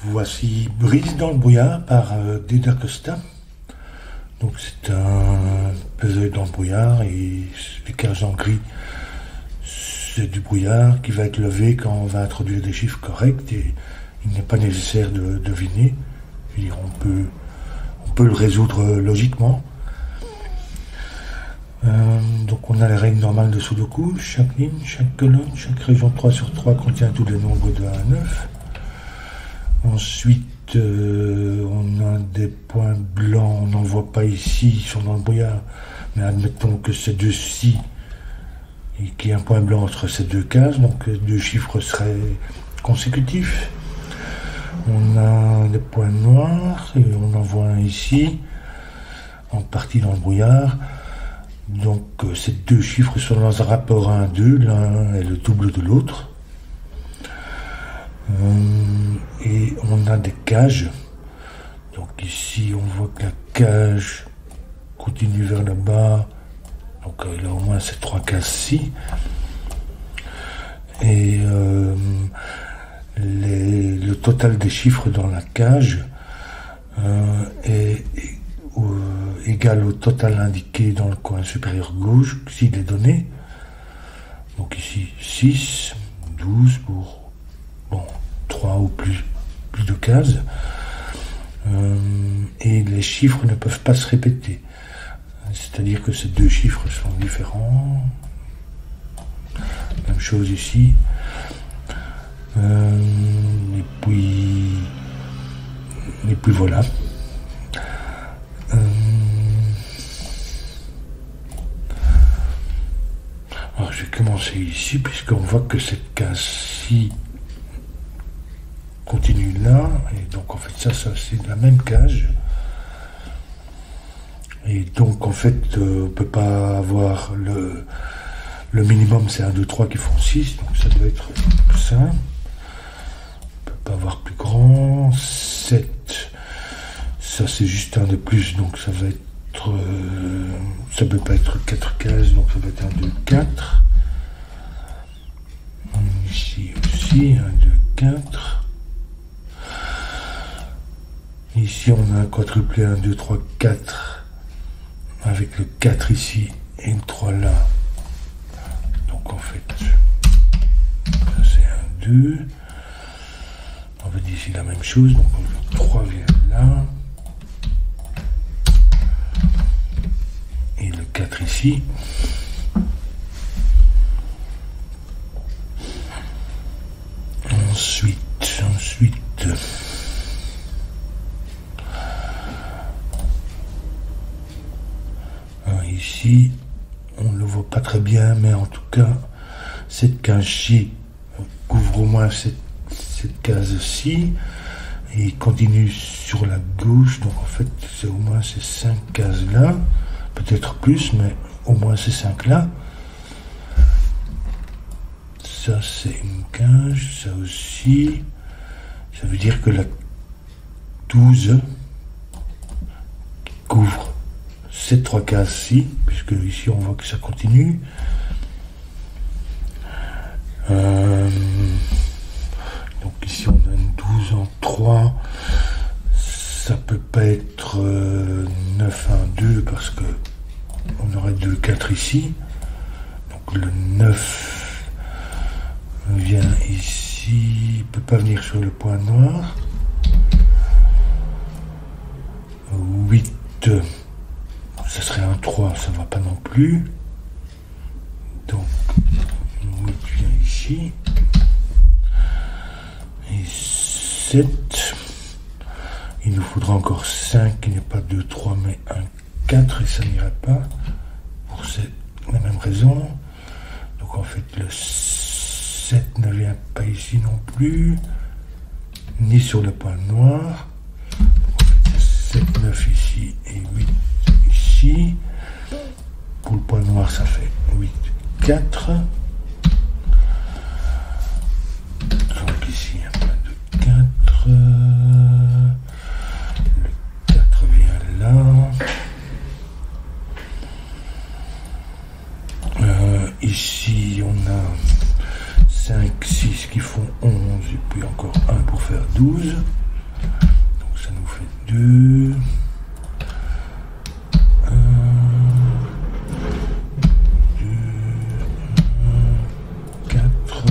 Voici Brise dans le brouillard par Deda Costa. Donc c'est un puzzle dans le brouillard et les cases en gris, c'est du brouillard qui va être levé quand on va introduire des chiffres corrects et il n'est pas nécessaire de deviner. Je veux dire, on peut le résoudre logiquement. Donc on a les règles normales de Sudoku. Chaque ligne, chaque colonne, chaque région 3/3 contient tous les nombres de 1 à 9. Ensuite, on a des points blancs, on n'en voit pas ici, ils sont dans le brouillard, mais admettons que ces deux-ci, et qu'il y ait un point blanc entre ces deux cases, donc les deux chiffres seraient consécutifs. On a des points noirs, et on en voit un ici, en partie dans le brouillard. Donc ces deux chiffres sont dans un rapport 1 à 2, l'un est le double de l'autre. Et on a des cages. Donc ici on voit que la cage continue vers le bas. Donc là au moins ces 3 cases-ci. Et le total des chiffres dans la cage est égal au total indiqué dans le coin supérieur gauche s'il est donné. Donc ici 6, 12 pour 3 ou plus de cases. Et les chiffres ne peuvent pas se répéter. C'est-à-dire que ces deux chiffres sont différents. Même chose ici. Et puis voilà. Alors je vais commencer ici puisqu'on voit que cette case-ci continue là, et donc en fait ça c'est la même cage, et donc en fait on peut pas avoir le minimum, c'est 1, 2, 3 qui font 6, donc ça doit être ça. On peut pas avoir plus grand. 7, ça c'est juste un de plus, donc ça va être ça peut pas être 4 cases, donc ça va être 1, 2, 4. Ici aussi 1, 2, 4. Ici, on a un quadruplé 1, 2, 3, 4, avec le 4 ici et le 3 là. Donc en fait, ça c'est 1, 2. On va dire ici la même chose, donc le 3 vient là. Et le 4 ici. Ensuite. Ici, on ne le voit pas très bien, mais en tout cas, cette cage-ci couvre au moins cette case-ci, et il continue sur la gauche, donc en fait, c'est au moins ces 5 cases-là, peut-être plus, mais au moins ces 5-là. Ça, c'est une cage, ça aussi. Ça veut dire que la 12 couvre ces 3 cases-ci, puisque ici on voit que ça continue. Donc ici on a une 12 en 3. Ça peut pas être 9 en 2 parce que on aurait 2, 4 ici. Donc le 9 vient ici, il peut pas venir sur le point noir. 8, ça serait un 3, ça ne va pas non plus. Donc 8 vient ici. Et 7. Il nous faudra encore 5 qui n'est pas 2, 3 mais 1, 4 et ça n'irait pas. Pour la même raison. Donc en fait le 7 ne vient pas ici non plus. Ni sur le point noir. Donc en fait, 7, 9 ici et 8 ici. Pour le point noir, ça fait 8, 4. Donc ici, un point de 4. Le 4 vient là. Ici, on a 5, 6 qui font 11, et puis encore 1 pour faire 12. 2, 1, 2, 1, 4.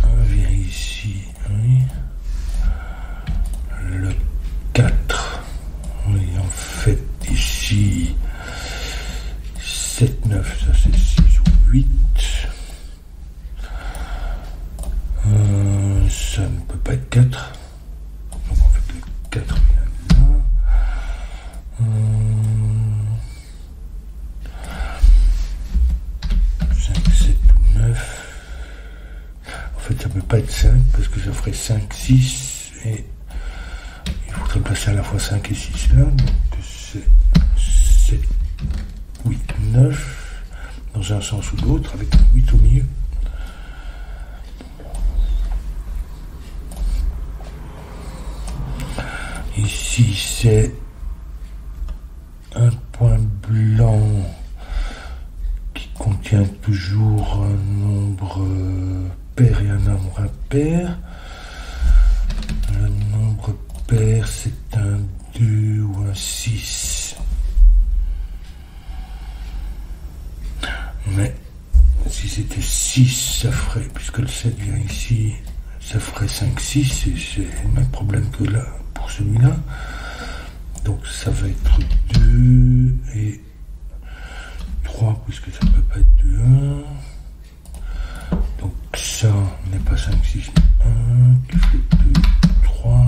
1 vient ici, oui. Le 4, oui, en fait, ici, 7, 9, ça c'est 6 ou 8. Ça ne peut pas être 4. Donc en fait, le 4 vient là. 5, 7 ou 9. En fait, ça ne peut pas être 5 parce que ça ferait 5, 6 et il faudrait placer à la fois 5 et 6 là. Donc c'est 7, 8, 9 dans un sens ou l'autre avec un 8 au milieu. Ici, c'est un point blanc qui contient toujours un nombre pair et un nombre impair. Le nombre pair, c'est un 2 ou un 6. Mais si c'était 6, ça ferait, puisque le 7 vient ici, ça ferait 5, 6, et c'est le même problème que là. Pour celui-là, donc ça va être 2 et 3 puisque ça ne peut pas être 2, 1. Donc ça n'est pas 5, 6, mais 1 qui fait 2, 3.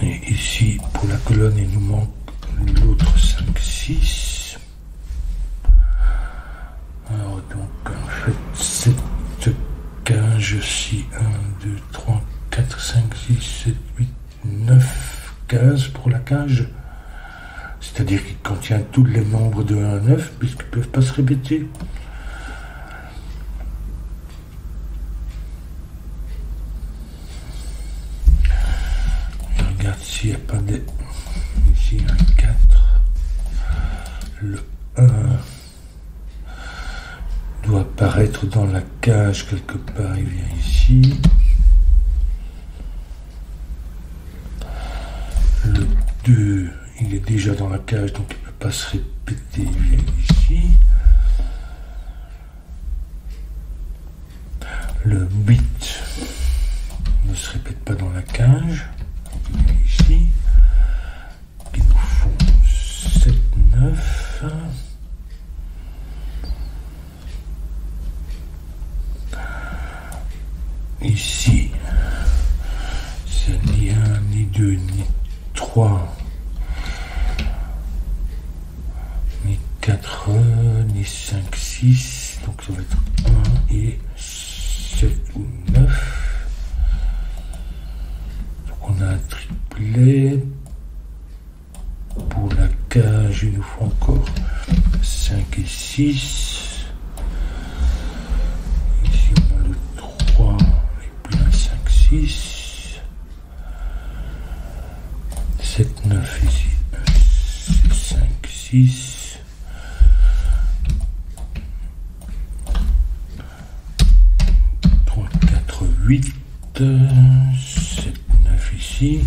Et ici, pour la colonne, il nous manque l'autre 5, 6. Alors donc en fait, 7 15 aussi, 1, 2, 3, 4, 5, 6, 7, 8, 9, 15 pour la cage. C'est-à-dire qu'il contient tous les nombres de 1 à 9, puisqu'ils ne peuvent pas se répéter. Et regarde s'il n'y a pas des... Ici, un 4. Le 1... doit apparaître dans la cage quelque part, il vient ici. Le 2, il est déjà dans la cage, donc il ne peut pas se répéter, il vient ici. Le 8 ne se répète pas dans la cage, donc il vient ici. Ils nous font 7, 9. Ici, c'est ni 1, ni 2, ni 3, ni 4, ni 5, 6, donc ça va être 1 et 7 ou 9. Donc on a un triplet. Pour la cage, il nous faut encore 5 et 6. Ici on a le 3. 6, 7, 9 ici, 5, 6, 3, 4, 8, 7, 9 ici,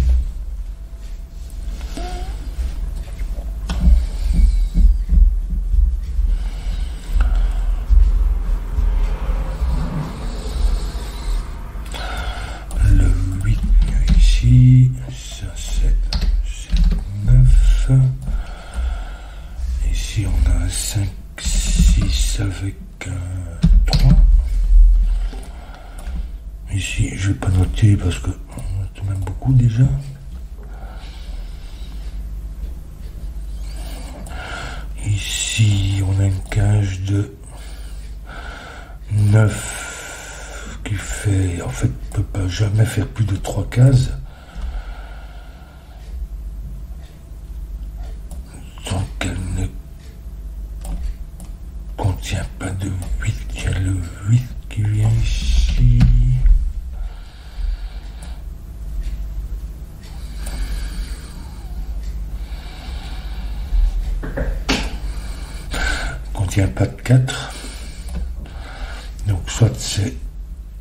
ça c'est 9. Ici on a un 5, 6 avec un 3. Ici je ne vais pas noter parce que on a tout de même beaucoup déjà. Ici on a une cage de 9 qui fait, en fait, ne peut pas jamais faire plus de 3 cases. Donc elle ne contient pas de 8, il y a le 8 qui vient ici. Contient pas de 4. Donc soit c'est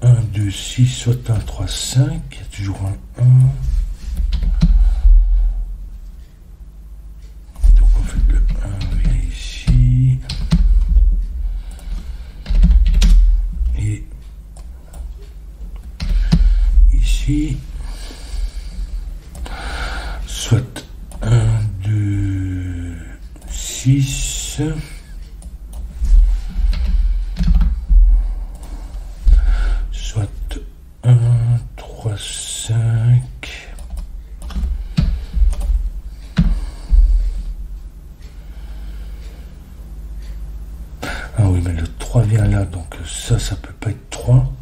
1, 2, 6, soit 1, 3, 5, il y a toujours un 1. Donc en fait le 1 vient ici. Et ici. Soit 1, 2, 6. Soit 1, 3, 5. Ah oui, mais le 3 vient là, donc ça peut pas être 3,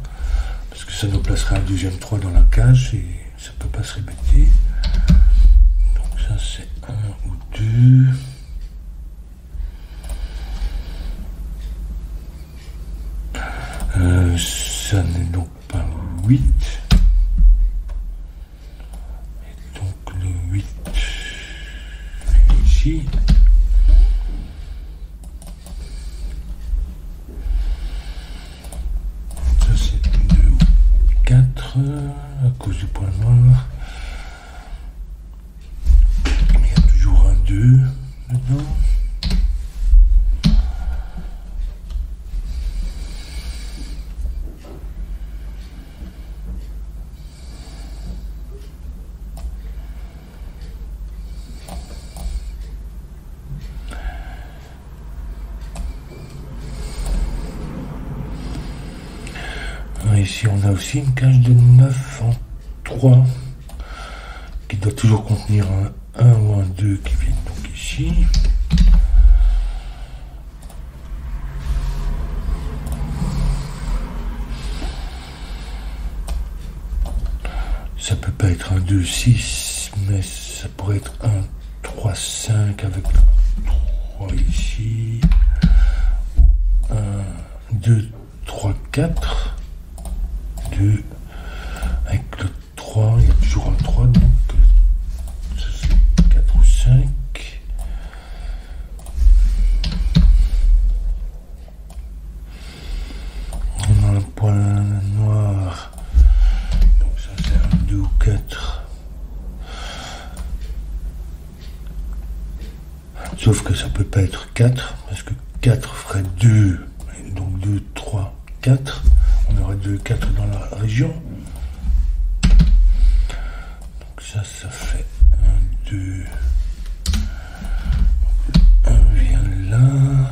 parce que ça nous placerait un deuxième 3 dans la cage et ça peut pas se répéter. Donc ça c'est 1 ou 2. Ça n'est donc pas 8. Et donc le 8 est ici. Ça c'est 2 ou 4 à cause du point noir. Il y a toujours un 2 dedans. Ici on a aussi une cage de 9 en 3 qui doit toujours contenir un 1 ou un 2 qui viennent donc ici. Ça peut pas être un 2, 6, mais ça pourrait être un 3, 5 avec le 3 ici. Ou un 2, 3, 4. 2 avec le 3, il y a toujours un 3 donc ça c'est 4 ou 5. On a un point noir, donc ça c'est un 2 ou 4. Sauf que ça peut pas être 4 parce que 4 ferait 2, donc 2, 3, 4. On aurait 2, 4 dans la région. Donc ça fait 1, 2. 1 vient là.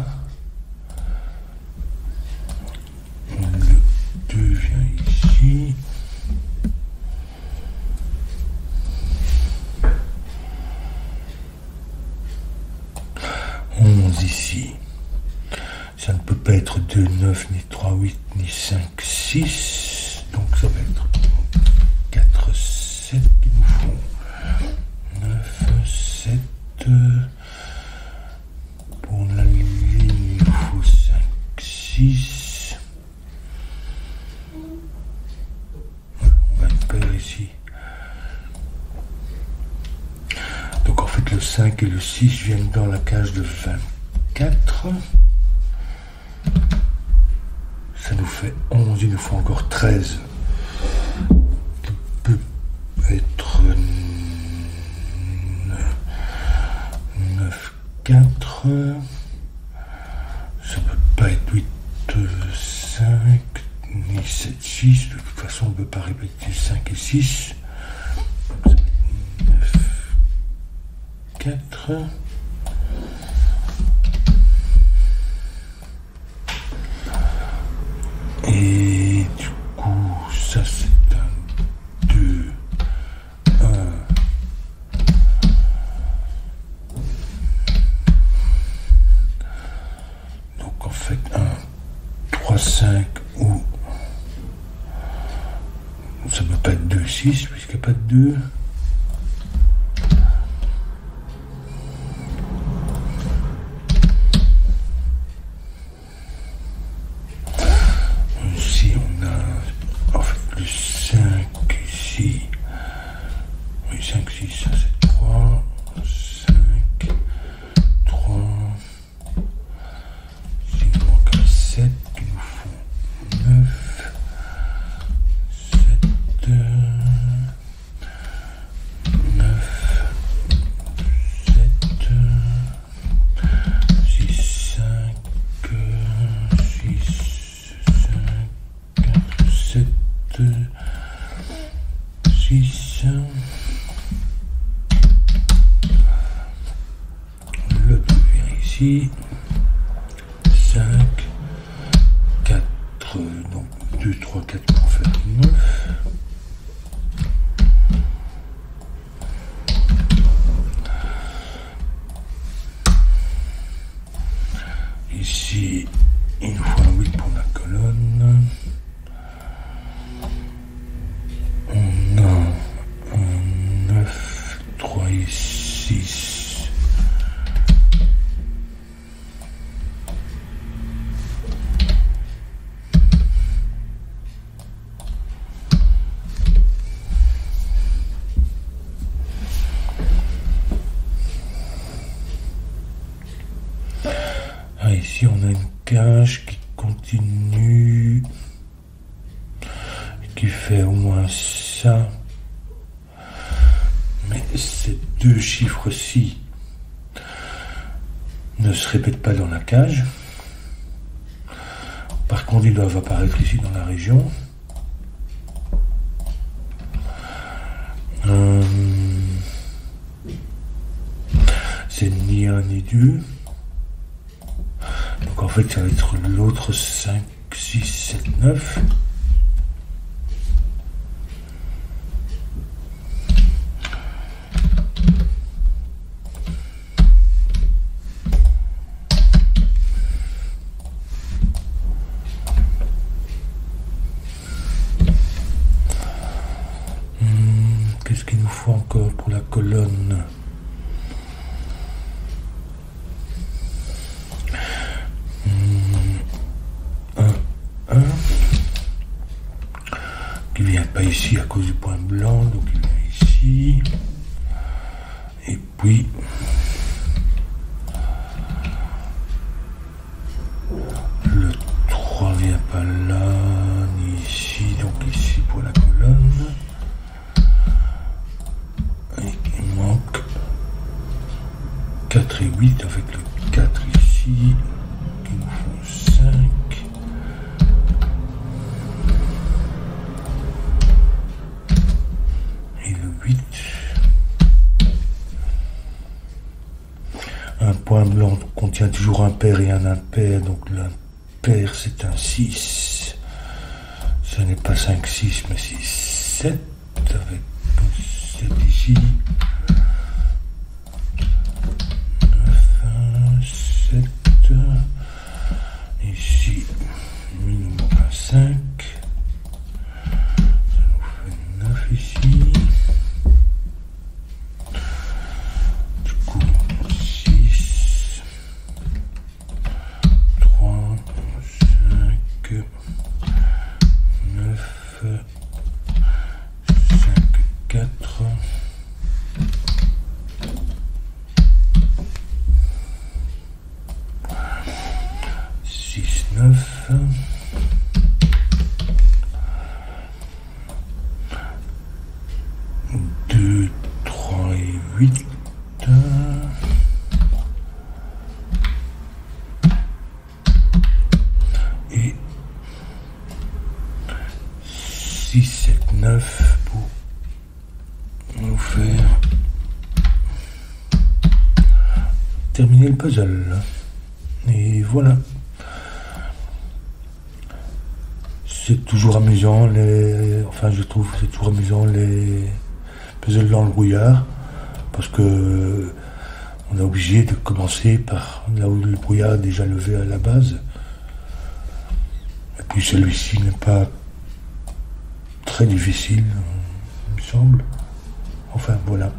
Le 2 vient ici. Ici. Ça ne peut pas être 2, 9, ni 3, 8, ni 5, 6. Donc ça va être 4, 7 qu'il nous faut. 9, 7. Pour la ligne, il nous faut 5, 6. On va le faire ici. Donc en fait le 5 et le 6 viennent dans la cage de 24. Ça nous fait 11, il nous faut encore 13. Qui peut être 9, 4. Ça peut pas être 8, 5, ni 7, 6. De toute façon, on ne peut pas répéter 5 et 6. Donc, ça va être 9, 4. Et du coup, ça c'est un 2, 1. Donc en fait, un 3, 5 ou. Ça ne peut pas être 2, 6 puisqu'il n'y a pas de 2. ici, 5, 4, donc 2, 3, 4 pour faire 9. Ici, il nous faut un 8 pour la colonne. On a un 9, 3 et 6. Ah, ici on a une cage qui continue, qui fait au moins ça, mais ces deux chiffres-ci ne se répètent pas dans la cage. Par contre, ils doivent apparaître ici dans la région. C'est ni un ni deux. Donc en fait, ça va être l'autre 5, 6, 7, 9. Qu'est-ce qu'il nous faut encore pour la colonne? Qui vient pas ici à cause du point blanc, donc il vient ici. Et puis le 3 vient pas là, ni ici, donc ici pour la colonne. Et il manque 4 et 8 avec le 4 ici, qui nous font 5. Et le 8. Un point blanc contient toujours un pair et un impair, donc l'impair c'est un 6. Ce n'est pas 5, 6, mais 6, 7, avec 7 ici. 9, 7. Ici, il nous manque un 5. Ça nous fait 9 ici. Du coup, 6, 3, 5, 9, 5, 4. 6, 9. 2, 3 et 8. Et 6, 7, 9 pour nous faire terminer le puzzle. Et voilà. C'est toujours amusant, je trouve que c'est toujours amusant les puzzles dans le brouillard, parce que on est obligé de commencer par là où le brouillard est déjà levé à la base. Et puis celui-ci n'est pas très difficile, il me semble. Enfin voilà.